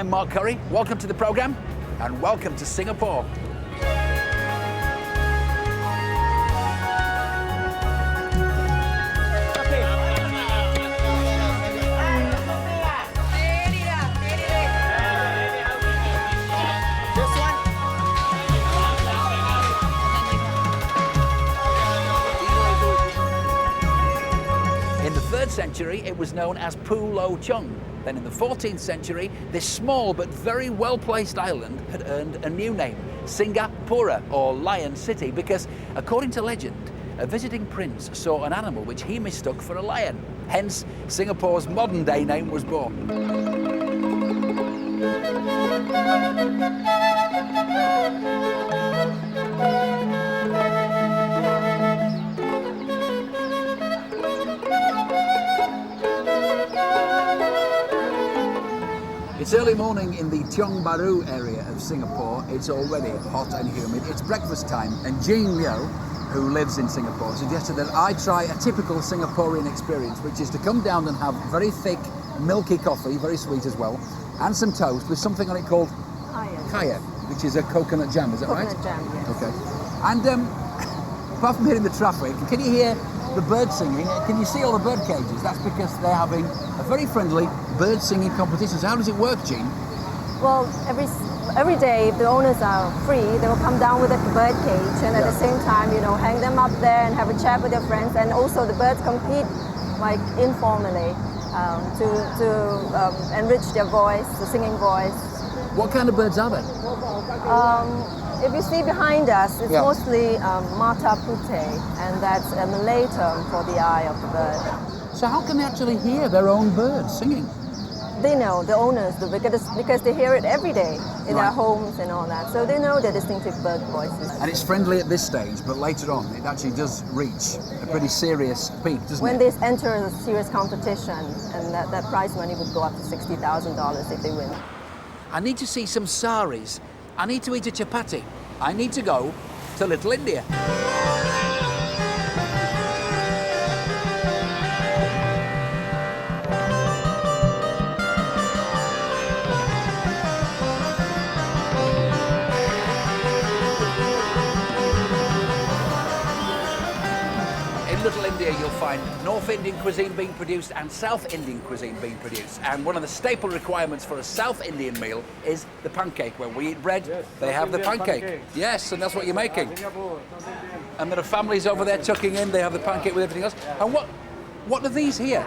I'm Mark Curry. Welcome to the programme and welcome to Singapore. In the 3rd century, it was known as Pu Lo Chung. Then in the 14th century, this small but very well-placed island had earned a new name, Singapura, or Lion City, because, according to legend, a visiting prince saw an animal which he mistook for a lion. Hence, Singapore's modern-day name was born. It's early morning in the Tiong Bahru area of Singapore. It's already hot and humid. It's breakfast time, and Jean Liu, who lives in Singapore, suggested that I try a typical Singaporean experience, which is to come down and have very thick, milky coffee, very sweet as well, and some toast with something on it called kaya, which is a coconut jam. Is that right? Coconut jam, yes. Okay. And apart from hearing the traffic, can you hear the birds singing? Can you see all the bird cages? That's because they're having a very friendly bird singing competition. So how does it work, Jean? Well, every day, if the owners are free, they will come down with a bird cage, and at the same time, hang them up there and have a chat with their friends. And also, the birds compete, like informally, to enrich their voice, the singing voice. What kind of birds are they? If you see behind us, it's mostly mata putih, and that's a Malay term for the eye of the bird. So how can they actually hear their own birds singing? They know, the owners do, because they hear it every day in their homes and all that. So they know their distinctive bird voices. And it's friendly at this stage, but later on it actually does reach a pretty serious peak, doesn't it? When they enter a serious competition, and that prize money would go up to $60,000 if they win. I need to see some saris. I need to eat a chapati. I need to go to Little India. In Little India, you'll find North Indian cuisine being produced and South Indian cuisine being produced. And one of the staple requirements for a South Indian meal is the pancake. When we eat bread, they have the pancake. Yes, and that's what you're making. And there are families over there tucking in. They have the pancake with everything else. And what are these here?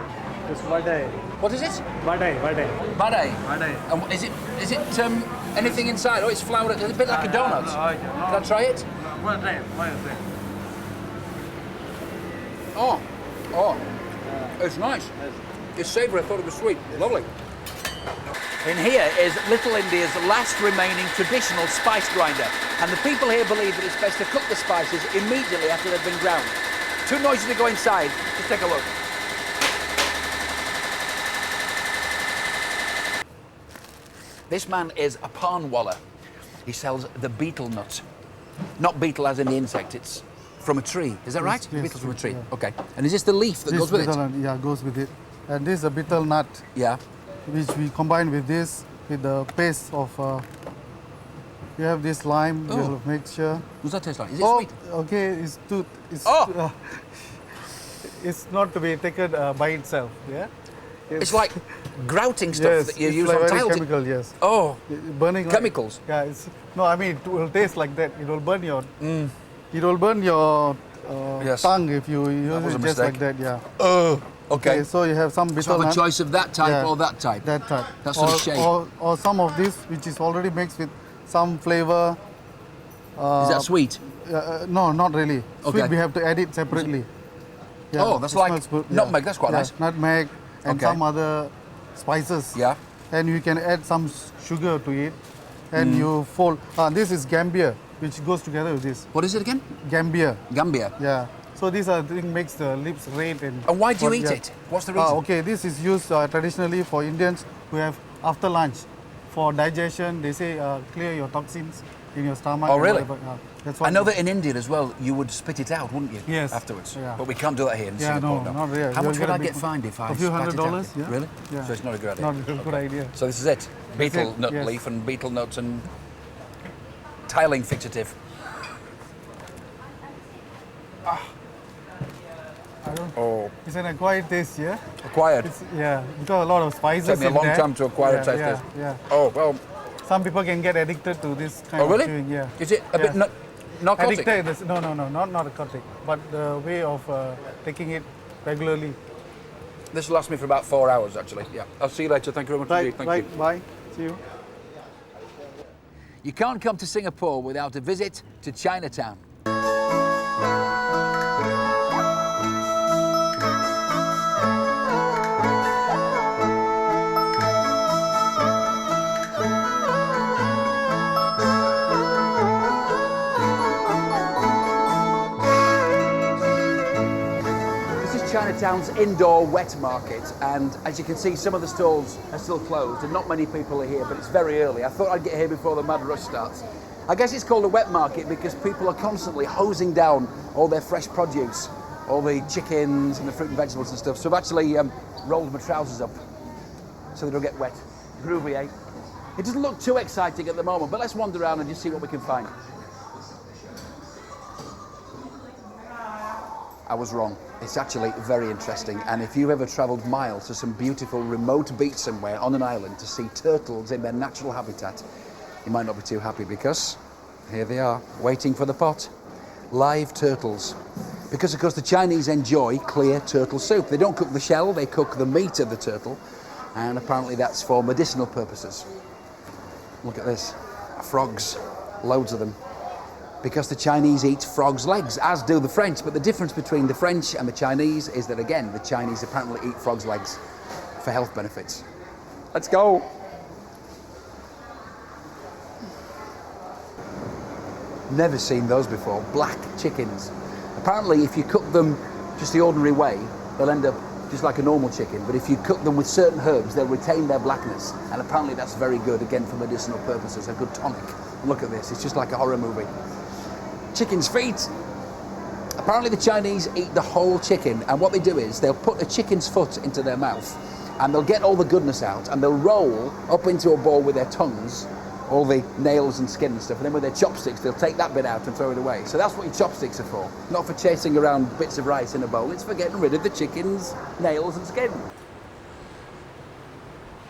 It's vadai. What is it? Vadai. Vadai. Vadai. And is it anything inside? Oh, it's flour. It's a bit like a donut. Can I try it? Oh, it's nice. It's savoury. I thought it was sweet. Lovely. In here is Little India's last remaining traditional spice grinder, and the people here believe that it's best to cook the spices immediately after they've been ground. Too noisy to go inside. Just take a look. This man is a panwala. He sells the betel nut. Not beetle as in the insect, it's from a tree. Is that right? Yes, Beetle from a tree. yeah. Okay. And is this the leaf that goes with it? Yeah, goes with it. And this is a betel nut, which we combine with this, with the paste of. You have this lime. Oh. You'll make sure. What's that taste like? Is it sweet? Okay, it's too. It's, it's not to be taken by itself. Yeah. It's like grouting stuff that you use on tiles. Chemical, yes. Oh, burning chemicals. I mean, it will taste like that. It will burn your. It will burn your tongue if you use it just like that. Yeah. Okay. So you have some betel So I have a nut. choice of that type or that type. That type. That sort of shape. Or some of this, which is already mixed with some flavor. Is that sweet? No, not really. Okay. Sweet, we have to add it separately. Yeah, Oh, that's like nutmeg. That's quite nice. Nutmeg and some other spices. Yeah. And you can add some sugar to it. And you fold. This is Gambia, which goes together with this. What is it again? Gambia. Gambia. Yeah. So this thing makes the lips red and. And why do you eat it? What's the reason? Okay, this is used traditionally for Indians who have after lunch for digestion. They say clear your toxins in your stomach. Oh, really? That's what I know that in India as well, you would spit it out, wouldn't you? Yes. Afterwards. Yeah. But we can't do that here in Yeah, Singapore. no, not really. How You'll much get would a I big get fined if I a few spat it out? $100s, yeah. Really? Yeah. So it's not a good idea. Not a good idea. So this is it. betel it, nut yes. leaf and betel nuts and tiling fixative. Oh, It's an acquired taste, yeah? acquired. Yeah, because a lot of spices Took me a in long there. time to acquire a taste yeah, this. yeah. Oh, well. Some people can get addicted to this kind Oh, of really? chewing, yeah. Is it a bit Yeah. narcotic? Addicted, no, not narcotic, but the way of taking it regularly. This will last me for about 4 hours, actually. Yeah. I'll see you later. Thank you very much indeed. Thank you. Bye. See you. You can't come to Singapore without a visit to Chinatown. Chinatown's indoor wet market, and as you can see, some of the stalls are still closed and not many people are here, but it's very early. I thought I'd get here before the mad rush starts. I guess it's called a wet market because people are constantly hosing down all their fresh produce, all the chickens and the fruit and vegetables and stuff. So I've actually rolled my trousers up so they don't get wet. Groovy, eh? It doesn't look too exciting at the moment, but let's wander around and just see what we can find. I was wrong. It's actually very interesting, and if you've ever travelled miles to some beautiful remote beach somewhere on an island to see turtles in their natural habitat, you might not be too happy because here they are, waiting for the pot. Live turtles. Because of course the Chinese enjoy clear turtle soup. They don't cook the shell, they cook the meat of the turtle, and apparently that's for medicinal purposes. Look at this, frogs, loads of them. Because the Chinese eat frogs' legs, as do the French. But the difference between the French and the Chinese is that, again, the Chinese apparently eat frogs' legs for health benefits. Let's go. Never seen those before. Black chickens. Apparently, if you cook them just the ordinary way, they'll end up just like a normal chicken. But if you cook them with certain herbs, they'll retain their blackness. And apparently that's very good, again, for medicinal purposes, a good tonic. Look at this, it's just like a horror movie. Chicken's feet. Apparently the Chinese eat the whole chicken, and what they do is they'll put a chicken's foot into their mouth and they'll get all the goodness out and they'll roll up into a ball with their tongues, all the nails and skin and stuff, and then with their chopsticks they'll take that bit out and throw it away. So that's what your chopsticks are for, not for chasing around bits of rice in a bowl, it's for getting rid of the chicken's nails and skin.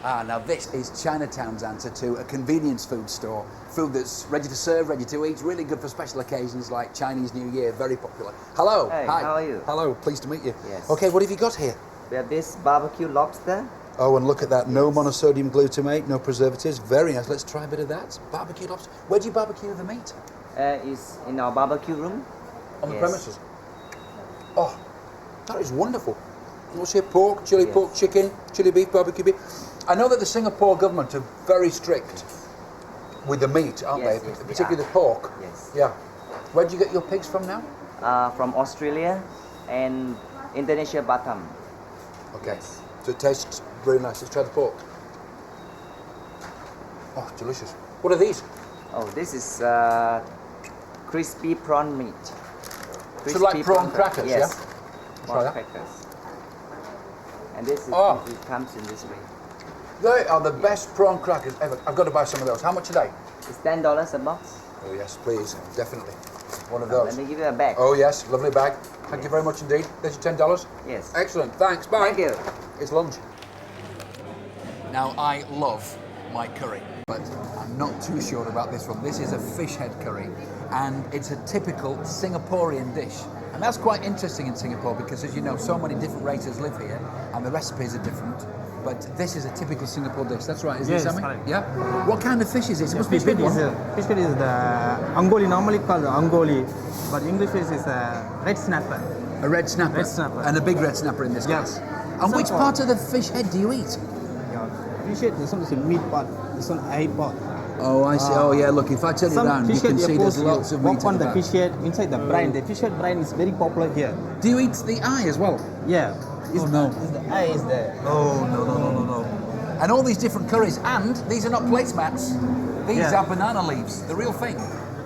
Now this is Chinatown's answer to a convenience food store. Food that's ready to serve, ready to eat, really good for special occasions like Chinese New Year, very popular. Hello. Hey, hi. how are you? Hello, pleased to meet you. Yes. Okay, what have you got here? We have this barbecue lobster. Oh, and look at that, no monosodium glutamate, no preservatives, very nice. Let's try a bit of that. Barbecue lobster. Where do you barbecue the meat? Is in our barbecue room. On the premises. Oh, that is wonderful. What's here? Pork, chili pork, chicken, chili beef, barbecue beef. I know that the Singapore government are very strict with the meat, aren't Yes, they? yes, they Particularly are. the pork. Yes. Yeah. Where do you get your pigs from now? From Australia and Indonesia, Batam. Okay. Yes. So it tastes really nice. Let's try the pork. Oh, delicious. What are these? Oh, this is crispy prawn meat. So like prawn crackers, yes. yeah? Try Prawn that. crackers. And this is, it comes in this way. They are the best prawn crackers ever. I've got to buy some of those. How much are they? It's $10 a box. Oh yes, please, definitely. One of those. Let me give you a bag. Oh yes, lovely bag. Thank you very much indeed. There's your $10. Yes. Excellent, thanks, bye. Thank you. It's lunch. Now I love my curry, but I'm not too sure about this one. This is a fish head curry, and it's a typical Singaporean dish. And that's quite interesting in Singapore because, as you know, so many different races live here, and the recipes are different. But this is a typical Singapore dish. That's right, isn't it, Sammy? Correct. Yeah. What kind of fish is this? It must be a big one. Fish head is the angoli, normally called angoli, but English fish is a red snapper. A red snapper. Red snapper. And a big red snapper in this Yeah. case. And which part of the fish head do you eat? Yeah. Fish head, this one is a meat part, this one eye part. Oh, I see. Oh, yeah, look, if I turn it Some around, you fish can head, see there's lots of meat walk on in the back. fish head inside the brine. The fish head brine is very popular here. Do you eat the eye as well? Yeah. Oh, no. The eye is there. Oh, no. And all these different curries, and these are not placemats. These Yeah. are banana leaves, the real thing.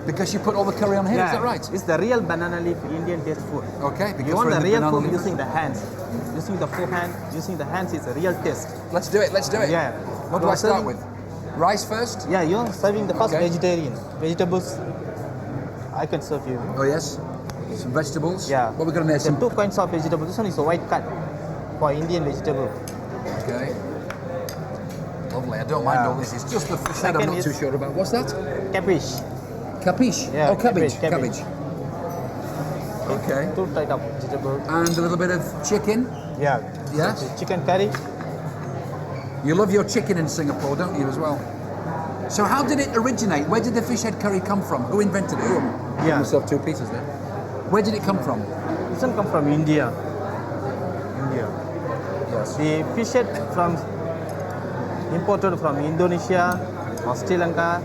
Because you put all the curry on here, is that right? It's the real banana leaf Indian taste food. Okay, because You want we're in the the real banana food leaf. using the hands. Using the forehand, using the hands is a real taste. Let's do it, let's do it. Yeah. What do I start with? Rice first? Yeah, you're serving the first Okay. vegetarian. Vegetables, I can serve you. Oh yes. Some vegetables. Yeah. What we got in there? There are two kinds of vegetables. This one is a white cut for Indian vegetable. Okay. Lovely. I don't mind all this. It's just the fish head I'm Second not too is- sure about. What's that? Cabbage. Capiche? Yeah, Oh, cabbage. cabbage. Okay. Two type of vegetable. And a little bit of chicken. Yeah. Yes. Chicken curry. You love your chicken in Singapore, don't you, as well? So how did it originate? Where did the fish head curry come from? Who invented it? Oh, Yeah. myself 2 pieces there. Where did it come from? This one come from India. India. Yes. The fish head from imported from Indonesia or Sri Lanka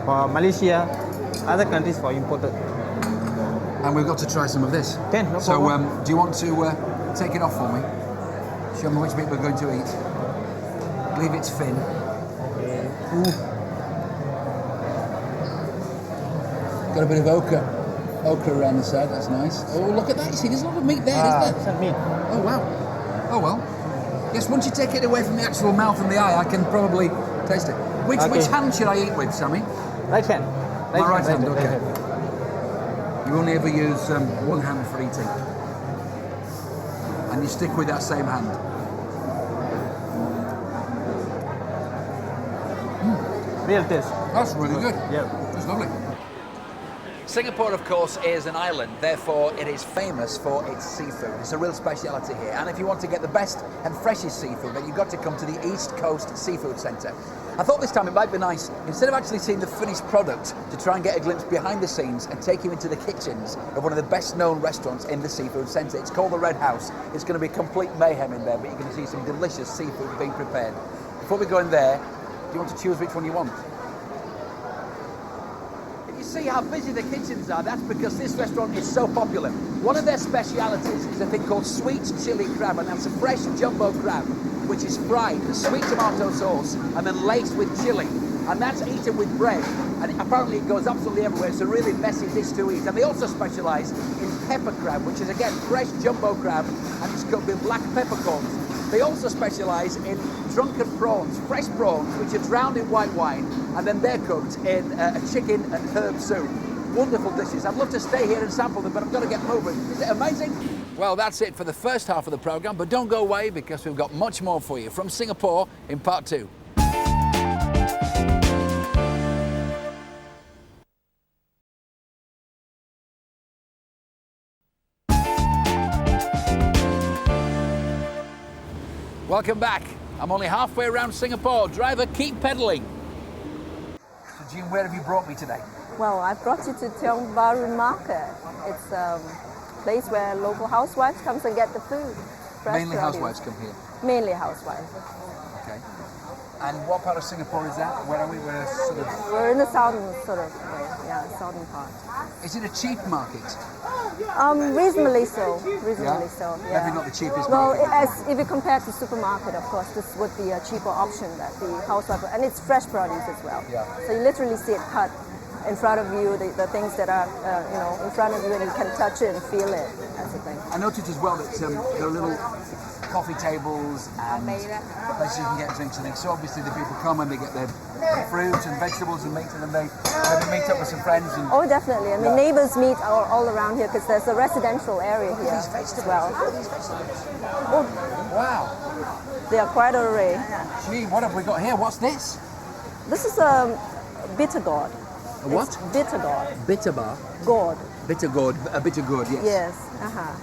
or Malaysia, other countries for imported. And we've got to try some of this. Can, no So problem. do you want to take it off for me? Show me which bit we're going to eat. Leave its fin. Got a bit of ochre around the side, that's nice. Oh, look at that, you see, there's a lot of meat there, isn't This there? one meat. Oh, wow. Oh, well. Yes, once you take it away from the actual mouth and the eye, I can probably taste it. Which Okay. hand should I eat with, Sammy? Right hand. My right hand, okay. hand. You only ever use one hand for eating. And you stick with that same hand. Real taste. That's really good. Yeah. That's lovely. Singapore, of course, is an island, therefore it is famous for its seafood. It's a real speciality here, and if you want to get the best and freshest seafood, then you've got to come to the East Coast Seafood Centre. I thought this time it might be nice, instead of actually seeing the finished product, to try and get a glimpse behind the scenes and take you into the kitchens of one of the best known restaurants in the Seafood Centre. It's called the Red House. It's going to be complete mayhem in there, but you're going to see some delicious seafood being prepared. Before we go in there, do you want to choose which one you want? See how busy the kitchens are? That's because this restaurant is so popular. One of their specialities is a thing called sweet chili crab, and that's a fresh jumbo crab which is fried in sweet tomato sauce and then laced with chili, and that's eaten with bread, and apparently it goes absolutely everywhere. It's a really messy dish to eat. And they also specialise in pepper crab, which is again fresh jumbo crab, and it's cooked with black peppercorns. They also specialise in drunken prawns, fresh prawns, which are drowned in white wine, and then they're cooked in a chicken and herb soup. Wonderful dishes. I'd love to stay here and sample them, but I've got to get moving. Is it amazing? Well, that's it for the first half of the programme, but don't go away because we've got much more for you from Singapore in part 2. Welcome back. I'm only halfway around Singapore. Driver, keep pedalling. So, Jean, where have you brought me today? Well, I brought you to Tiong Bahru market. It's a place where local housewives come and get the food. fresh Mainly produce. housewives come here. Mainly housewives. Okay. And what part of Singapore is that? Where are we? We're sort of... We're in the southern sort of way, yeah, southern part. Is it a cheap market? Reasonably so. Reasonably so. Yeah. Maybe not the cheapest Well, market. if you compare to supermarket, of course, this would be a cheaper option that the housewife, and it's fresh produce as well. Yeah. So you literally see it cut in front of you, the things that are, in front of you, and you can touch it and feel it. That's the thing. I noticed as well that there are little coffee tables and places you can get drinks and things. So obviously the people come and they get their fruits and vegetables and meat, and then they meet up with some friends. And Oh, definitely. I mean, neighbors meet all around here because there's a residential area here as well. Oh, wow. they are quite an array. Gee, what have we got here? What's this? This is a bitter gourd. A what? It's bitter gourd. Bitter bar. Gourd. Bitter gourd. A bitter gourd, yes. Yes.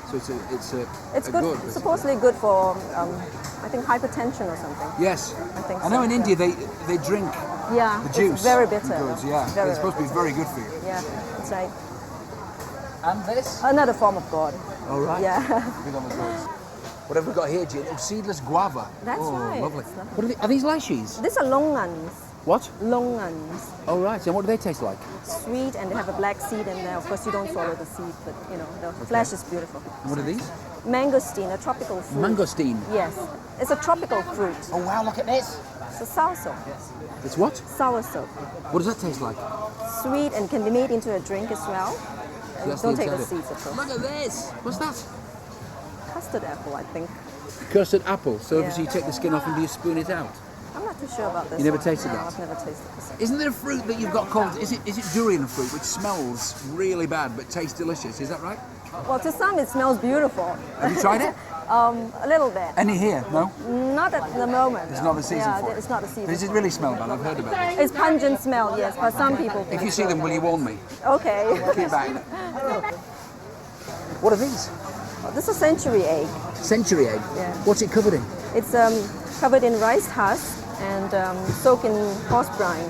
So it's It's a good. gourd. Supposedly good for, I think, hypertension or something. Yes. I think I know so, in yeah. India they drink Yeah. the juice. It's very bitter. Gourds, yeah. Very, It's supposed to be very good for you. Yeah. That's right. And this? Another form of gourd. All right. Yeah. Big on the gourds. What have we got here, Jean? Oh, seedless guava. That's oh, right. Lovely. It's lovely. What are these lychees? These are longans. What? Longans. Oh, right. And what do they taste like? Sweet, and they have a black seed in there. Of course, you don't swallow the seed, but the flesh is beautiful. And what are these? Mangosteen, a tropical fruit. Mangosteen. Yes, it's a tropical fruit. Oh, wow, look at this. It's a soursop. It's what? Soursop. What does that taste like? Sweet and can be made into a drink as well. And That's don't take the inside it. seeds, of course. Look at this. What's that? Custard apple, I think. Custard apple. So obviously Yeah. you take the skin off and do you spoon it out? I'm not too sure about this. You never one. tasted No, that? I've never tasted this. Isn't there a fruit that you've got called, is it durian fruit, which smells really bad but tastes delicious? Is that right? Well, to some it smells beautiful. Have you tried it? A little bit. Any here? No? Not at the moment. It's no. not the season for it? It's not the season. Does it for really smell bad? I've heard about it. It's pungent smell, yes, but some people think If you see them, will you warn me? Okay. Keep back. What are these? This is a century egg. Century egg? Yeah. What's it covered in? It's covered in rice husk and soaked in horse brine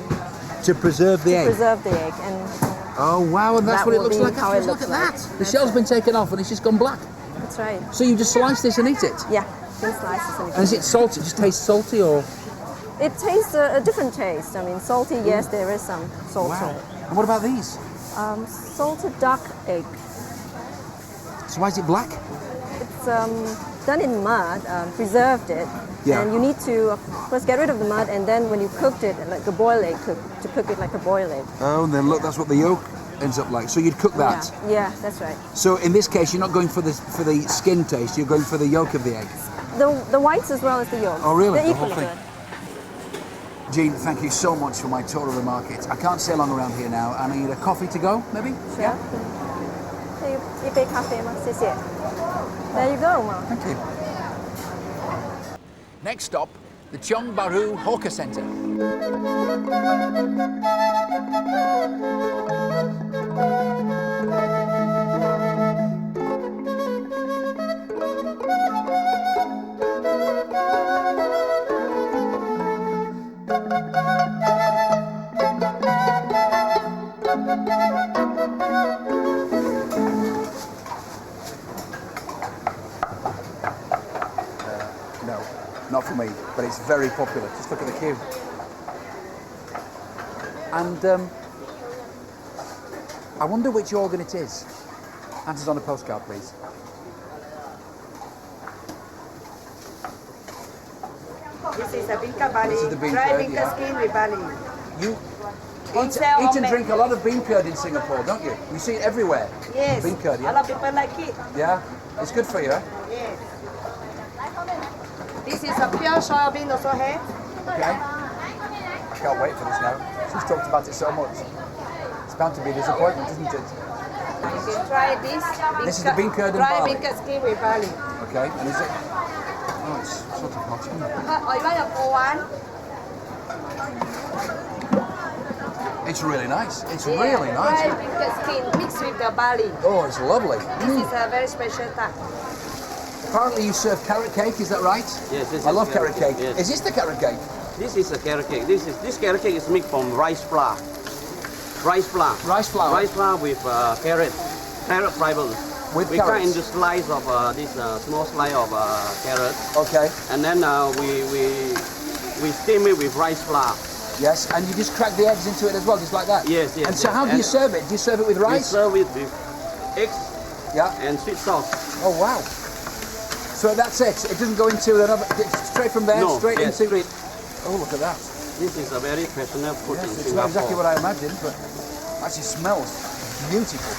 To preserve the to egg? preserve the egg. And Oh wow, and that's That what it will looks be like how it afterwards. Look looks at like. that. The That's shell's right. been taken off and it's just gone black. that's right. So you just slice this and eat it? Yeah, thin slices. And And is it salty? It just tastes salty or? it tastes a different taste. I mean, salty, yes, there is some salt to Wow. it. And what about these? Salted duck egg. So why is it black? It's done in mud, preserved it. Yeah. And you need to first get rid of the mud, and then when you cooked it, like a boiled egg, to cook it like a boiled egg. Oh, and then look, that's what the yolk ends up like. So you'd cook that. Yeah, that's right. So in this case, you're not going for the skin taste. You're going for the yolk of the egg. The whites as well as the yolks. Oh, really? They're The whole equally thing? good. Jean, thank you so much for my tour of the market. I can't stay long around here now. I need a coffee to go, maybe? Sure. 一杯咖啡吗？谢谢。There you go, Ma. Thank you. Next stop, the Tiong Bahru Hawker Centre. No, not for me, but it's very popular. Just look at the queue. And I wonder which organ it is. Answers on a postcard, please. This is a beancurd barley. This is the bean Dry curd, beancurd yeah. skin with barley. You On eat, sale eat on and Mac. drink a lot of bean curd in Singapore, don't you? You see it everywhere. Yes. Bean curd, A yeah. lot of people like it. Yeah, it's good for you, eh? Yes. This is a pure soybean also have. Okay. I can't wait for this now. She's talked about it so much. It's bound to be a disappointment, isn't it? You can try this. This is the bean curd and Dry barley. beancurd skin with barley. Okay, and is it? Oh, it's sort of hot. Or you want a cold one? It's really nice. It's Yeah. really Dry nice. beancurd skin mixed with the barley. Oh, it's lovely. This is a very special type. Apparently you serve carrot cake, is that right? Yes, this I is love carrot cake. yes. Is this the carrot cake? This is a carrot cake. This carrot cake is made from rice flour. Rice flour. Rice flour? Rice flour with carrot fiber. With we cut carrots? into slice of this small slice of carrot, Okay. and then we steam it with rice flour. Yes, and you just crack the eggs into it as well, just like that? Yes, yes, And so yes. how do you And- serve it? Do you serve it with We rice? serve it with eggs Yeah. and sweet sauce. Oh, wow. So that's it? It doesn't go into another... It's straight from there, No, straight yes. into it? Oh, look at that. This is a very traditional food Yes, in it's Singapore. not exactly what I imagined, but actually smells beautiful.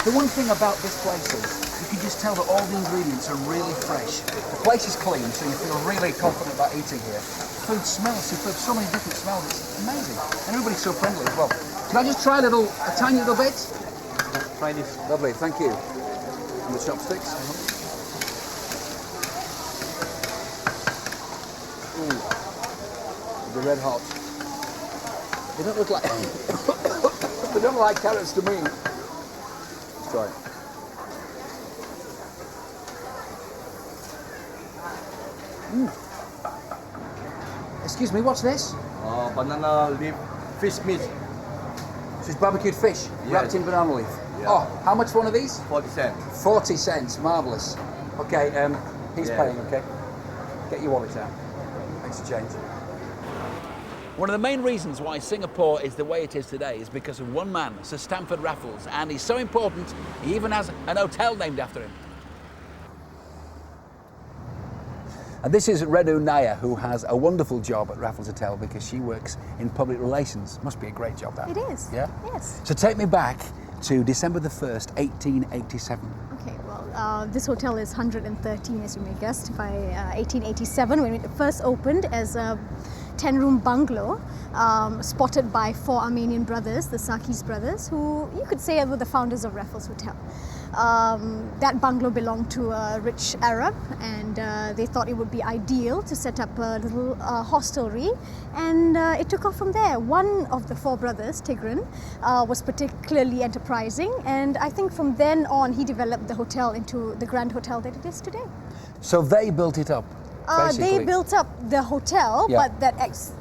The one thing about this place is you can just tell that all the ingredients are really fresh. The place is clean, so you feel really confident about eating here. Food smells superb, so many different smells, it's amazing. And everybody's so friendly as well. Can I just try a tiny little bit? Try this. Lovely, thank you. And the chopsticks. Ooh. The red hot. They don't look like... they don't look like carrots to me. Let's try it. Excuse me, what's this? Banana leaf fish meat, So it's barbecued fish wrapped in banana leaf. Yeah. Oh, how much for one of these? 40 cents. 40 cents, marvellous. Okay, he's Yeah. paying, okay? Get your wallet out. Thanks for change. One of the main reasons why Singapore is the way it is today is because of one man, Sir Stamford Raffles, and he's so important, he even has an hotel named after him. And this is Renu Nair, who has a wonderful job at Raffles Hotel because she works in public relations. Must be a great job, that. It is. Yeah? Yes. So take me back to December the 1st, 1887. Okay, well, This hotel is 113, as you may guess, by 1887 when it first opened as a 10-room bungalow, spotted by 4 Armenian brothers, the Sakis brothers, who you could say were the founders of Raffles Hotel. That bungalow belonged to a rich Arab, and they thought it would be ideal to set up a little hostelry, and it took off from there. One of the 4 brothers, Tigran, was particularly enterprising, and I think from then on he developed the hotel into the grand hotel that it is today. So they built it up? They built up the hotel, Yeah. but that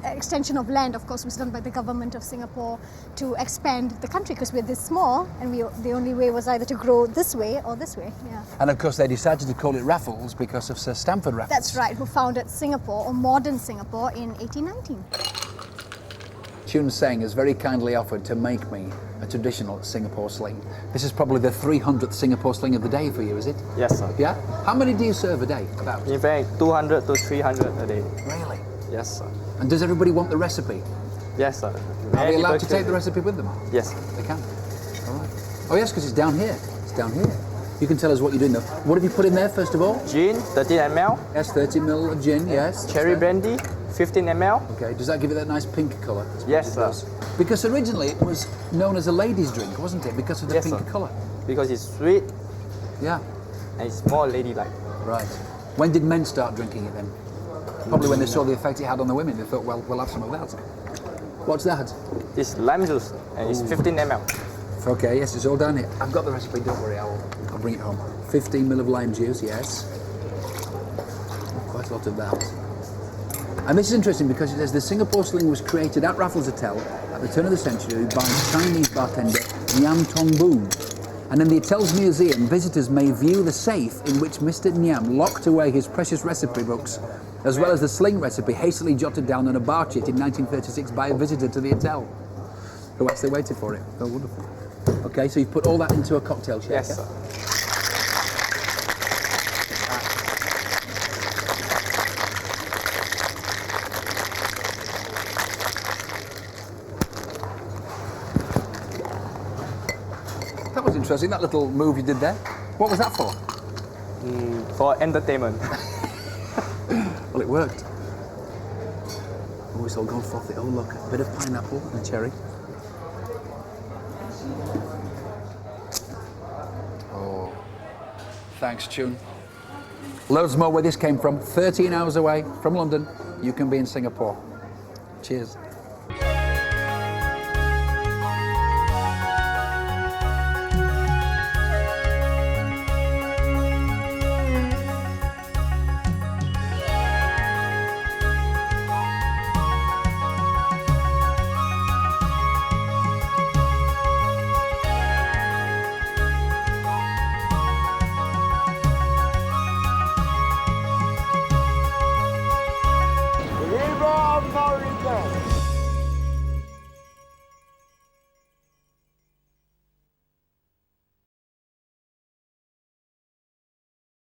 extension of land, of course, was done by the government of Singapore to expand the country, because we're this small, and the only way was either to grow this way or this way. Yeah. And of course they decided to call it Raffles because of Sir Stamford Raffles. That's right, who founded Singapore, or modern Singapore, in 1819. Chun Seng has very kindly offered to make me a traditional Singapore sling. This is probably the 300th Singapore sling of the day for you, is it? Yes, sir. Yeah? How many do you serve a day, about? In fact, 200 to 300 a day. Really? Yes, sir. And does everybody want the recipe? Yes, sir. Are they allowed to take the recipe with them? Yes. They can? All right. Oh yes, because it's down here. It's down here. You can tell us what you're doing though. What have you put in there first of all? Gin, 13 ml. Yes, 30 ml of gin, yes. Cherry brandy, 15 ml. Okay, does that give it that nice pink colour? Yes, sir. Because originally it was known as a ladies' drink, wasn't it? Because of the Yes, pink sir. colour. Because it's sweet Yeah, and it's more ladylike. right. When did men start drinking it then? Probably when they saw the effect it had on the women. They thought, well, we'll have some of that. What's that? It's lime juice and it's 15 ml. Okay, yes, it's all down here. I've got the recipe, don't worry, I'll bring it home. 15 ml of lime juice, yes. Quite a lot of that. And this is interesting because it says the Singapore sling was created at Raffles Hotel at the turn of the century by Chinese bartender Nyam Tong Boon. And in the hotel's museum, visitors may view the safe in which Mr. Nyam locked away his precious recipe books, as well as the sling recipe hastily jotted down on a bar chit in 1936 by a visitor to the hotel, who actually waited for it. Oh, wonderful. Okay, so you put all that into a cocktail shaker. Yes, sir. That was interesting, that little move you did there. What was that for? For entertainment. Well, it worked. Oh, it's all gone frothy. Oh, look, a bit of pineapple and cherry. Oh, thanks, Chun. Loads more where this came from. 13 hours away from London. You can be in Singapore. Cheers.